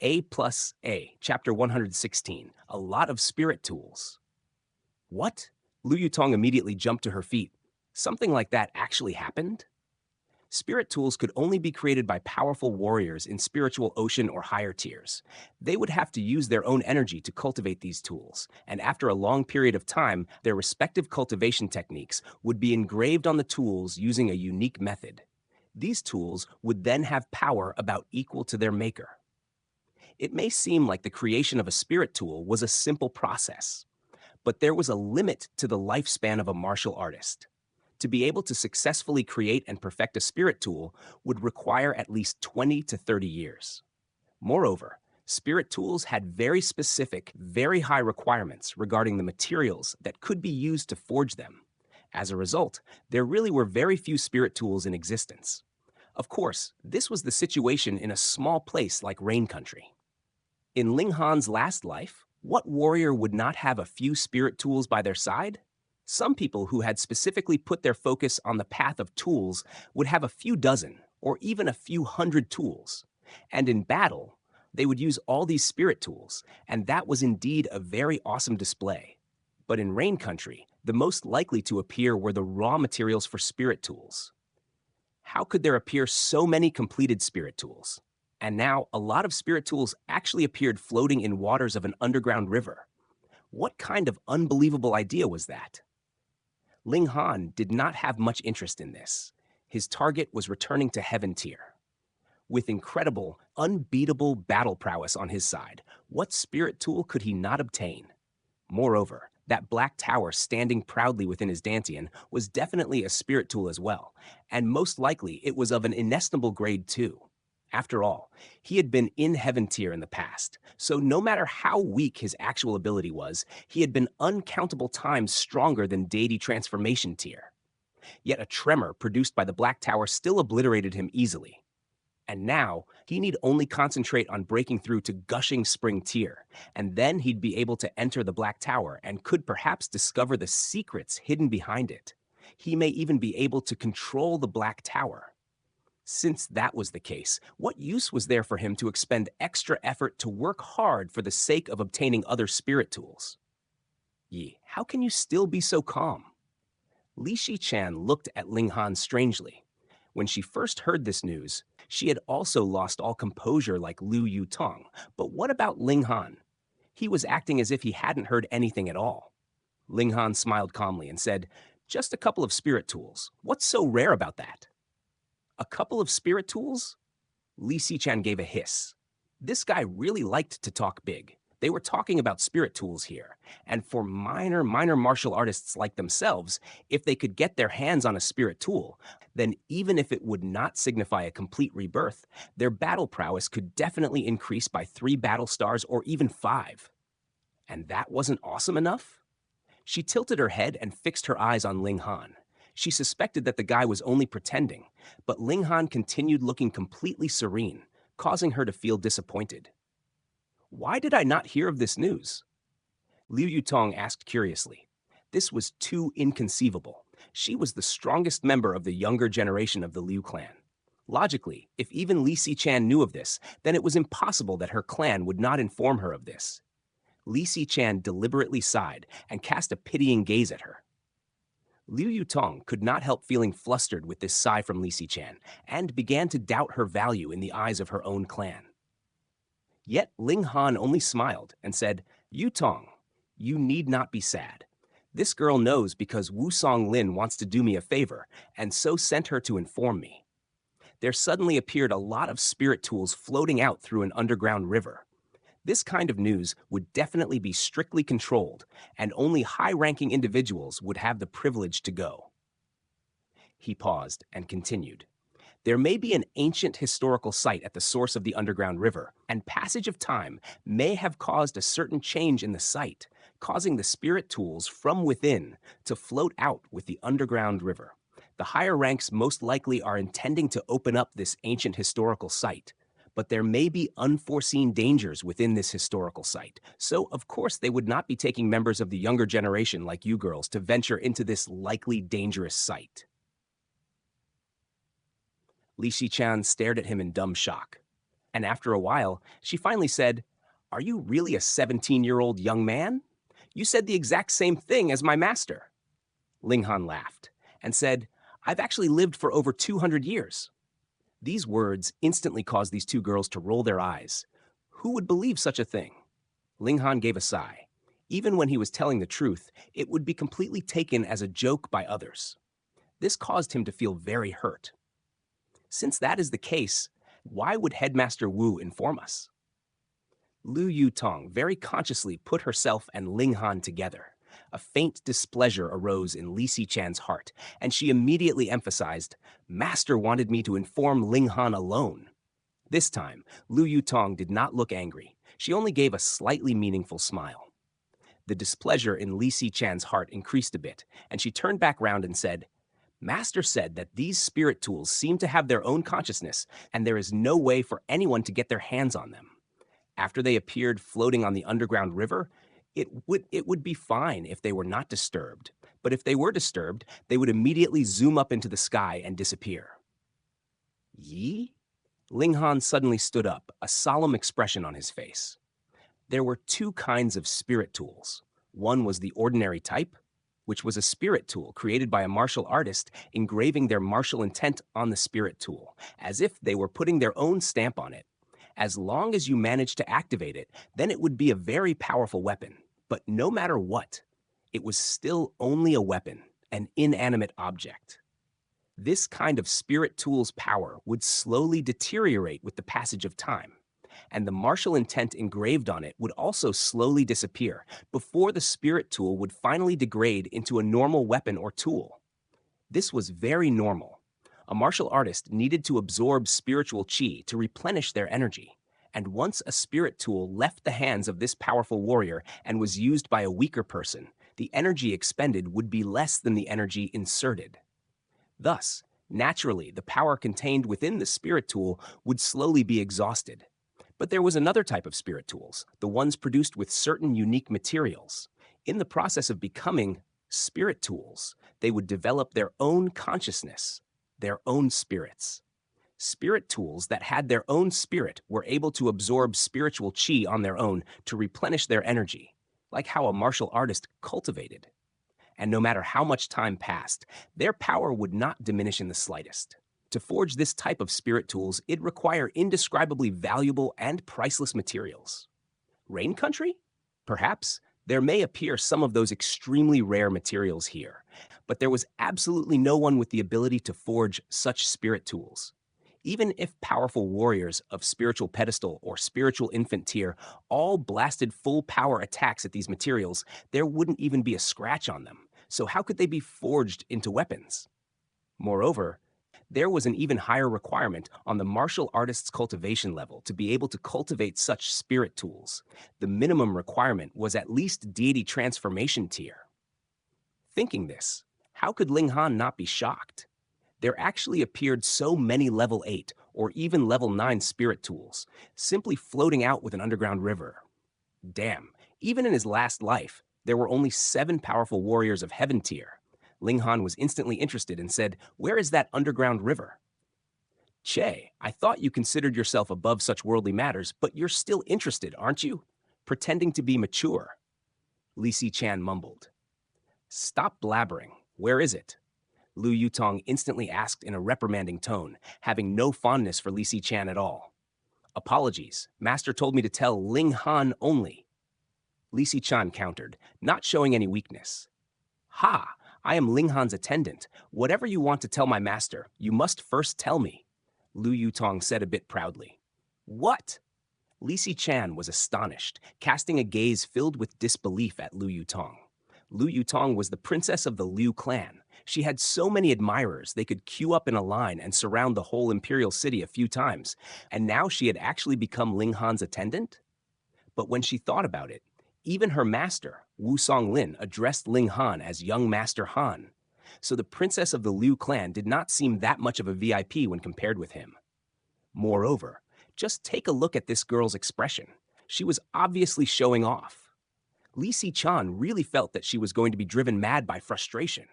A plus A, chapter 116, a lot of spirit tools. What? Lu Yutong immediately jumped to her feet. Something like that actually happened? Spirit tools could only be created by powerful warriors in spiritual ocean or higher tiers. They would have to use their own energy to cultivate these tools, and after a long period of time, their respective cultivation techniques would be engraved on the tools using a unique method. These tools would then have power about equal to their maker. It may seem like the creation of a spirit tool was a simple process, but there was a limit to the lifespan of a martial artist. To be able to successfully create and perfect a spirit tool would require at least 20 to 30 years. Moreover, spirit tools had very specific, very high requirements regarding the materials that could be used to forge them. As a result, there really were very few spirit tools in existence. Of course, this was the situation in a small place like Rain Country. In Ling Han's last life, what warrior would not have a few spirit tools by their side? Some people who had specifically put their focus on the path of tools would have a few dozen or even a few hundred tools. And in battle, they would use all these spirit tools, and that was indeed a very awesome display. But in Rain Country, the most likely to appear were the raw materials for spirit tools. How could there appear so many completed spirit tools? And now, a lot of spirit tools actually appeared floating in waters of an underground river. What kind of unbelievable idea was that? Ling Han did not have much interest in this. His target was returning to Heaven Tier. With incredible, unbeatable battle prowess on his side, what spirit tool could he not obtain? Moreover, that black tower standing proudly within his Dantian was definitely a spirit tool as well, and most likely it was of an inestimable grade too. After all, he had been in Heaven Tier in the past, so no matter how weak his actual ability was, he had been uncountable times stronger than Deity Transformation Tier. Yet a tremor produced by the Black Tower still obliterated him easily. And now, he need only concentrate on breaking through to Gushing Spring Tier, and then he'd be able to enter the Black Tower and could perhaps discover the secrets hidden behind it. He may even be able to control the Black Tower. Since that was the case, what use was there for him to expend extra effort to work hard for the sake of obtaining other spirit tools? Yi, how can you still be so calm? Li Shichan looked at Ling Han strangely. When she first heard this news, she had also lost all composure like Lu Yutong. But what about Ling Han? He was acting as if he hadn't heard anything at all. Ling Han smiled calmly and said, "Just a couple of spirit tools. What's so rare about that?" A couple of spirit tools? Li Xichan gave a hiss. This guy really liked to talk big. They were talking about spirit tools here, and for minor martial artists like themselves, if they could get their hands on a spirit tool, then even if it would not signify a complete rebirth, their battle prowess could definitely increase by 3 battle stars or even 5. And that wasn't awesome enough? She tilted her head and fixed her eyes on Ling Han. She suspected that the guy was only pretending, but Ling Han continued looking completely serene, causing her to feel disappointed. Why did I not hear of this news? Liu Yutong asked curiously. This was too inconceivable. She was the strongest member of the younger generation of the Liu clan. Logically, if even Li Xichan knew of this, then it was impossible that her clan would not inform her of this. Li Xichan deliberately sighed and cast a pitying gaze at her. Liu Yutong could not help feeling flustered with this sigh from Li Xichan and began to doubt her value in the eyes of her own clan. Yet Ling Han only smiled and said, "Yutong, you need not be sad. This girl knows because Wu Song Lin wants to do me a favor, and so sent her to inform me." There suddenly appeared a lot of spirit tools floating out through an underground river. This kind of news would definitely be strictly controlled, and only high-ranking individuals would have the privilege to go. He paused and continued. There may be an ancient historical site at the source of the underground river, and passage of time may have caused a certain change in the site, causing the spirit tools from within to float out with the underground river. The higher ranks most likely are intending to open up this ancient historical site, but there may be unforeseen dangers within this historical site. So, of course, they would not be taking members of the younger generation like you girls to venture into this likely dangerous site. Li Shichan stared at him in dumb shock. And after a while, she finally said, "Are you really a 17-year-old young man? You said the exact same thing as my master." Ling Han laughed and said, "I've actually lived for over 200 years." These words instantly caused these two girls to roll their eyes. Who would believe such a thing? Ling Han gave a sigh. Even when he was telling the truth, it would be completely taken as a joke by others. This caused him to feel very hurt. Since that is the case, why would Headmaster Wu inform us? Lu Yutong very consciously put herself and Ling Han together. A faint displeasure arose in Li Xichan's heart, and she immediately emphasized, "Master wanted me to inform Ling Han alone." This time, Lu Yutong did not look angry. She only gave a slightly meaningful smile. The displeasure in Li Xichan's heart increased a bit, and she turned back round and said, "Master said that these spirit tools seem to have their own consciousness, and there is no way for anyone to get their hands on them. After they appeared floating on the underground river, it would be fine if they were not disturbed. But if they were disturbed, they would immediately zoom up into the sky and disappear." Yi? Ling Han suddenly stood up, a solemn expression on his face. There were two kinds of spirit tools. One was the ordinary type, which was a spirit tool created by a martial artist engraving their martial intent on the spirit tool, as if they were putting their own stamp on it. As long as you managed to activate it, then it would be a very powerful weapon. But no matter what, it was still only a weapon, an inanimate object. This kind of spirit tool's power would slowly deteriorate with the passage of time, and the martial intent engraved on it would also slowly disappear before the spirit tool would finally degrade into a normal weapon or tool. This was very normal. A martial artist needed to absorb spiritual qi to replenish their energy, and once a spirit tool left the hands of this powerful warrior and was used by a weaker person, the energy expended would be less than the energy inserted. Thus, naturally, the power contained within the spirit tool would slowly be exhausted. But there was another type of spirit tools, the ones produced with certain unique materials. In the process of becoming spirit tools, they would develop their own consciousness, their own spirits. Spirit tools that had their own spirit were able to absorb spiritual qi on their own to replenish their energy, like how a martial artist cultivated. And no matter how much time passed, their power would not diminish in the slightest. To forge this type of spirit tools, it'd require indescribably valuable and priceless materials. Rain Country? Perhaps there may appear some of those extremely rare materials here, but there was absolutely no one with the ability to forge such spirit tools. Even if powerful warriors of spiritual pedestal or spiritual infant tier all blasted full power attacks at these materials, there wouldn't even be a scratch on them. So how could they be forged into weapons? Moreover, there was an even higher requirement on the martial artist's cultivation level to be able to cultivate such spirit tools. The minimum requirement was at least deity transformation tier. Thinking this, how could Ling Han not be shocked? There actually appeared so many level 8 or even level 9 spirit tools, simply floating out with an underground river. Damn, even in his last life, there were only 7 powerful warriors of heaven tier. Ling Han was instantly interested and said, "Where is that underground river?" "Che, I thought you considered yourself above such worldly matters, but you're still interested, aren't you? Pretending to be mature." Li Xichan mumbled. "Stop blabbering. Where is it?" Lu Yutong instantly asked in a reprimanding tone, having no fondness for Li Xichan at all. "Apologies. Master told me to tell Ling Han only." Li Xichan countered, not showing any weakness. "Ha! I am Ling Han's attendant. Whatever you want to tell my master, you must first tell me," Lu Yutong said a bit proudly. "What?" Li Xichan was astonished, casting a gaze filled with disbelief at Lu Yutong. Lu Yutong was the princess of the Liu clan. She had so many admirers they could queue up in a line and surround the whole imperial city a few times, and now she had actually become Ling Han's attendant? But when she thought about it, even her master, Wu Songlin, addressed Ling Han as young Master Han. So the princess of the Liu clan did not seem that much of a VIP when compared with him. Moreover, just take a look at this girl's expression. She was obviously showing off. Li Xichan really felt that she was going to be driven mad by frustration.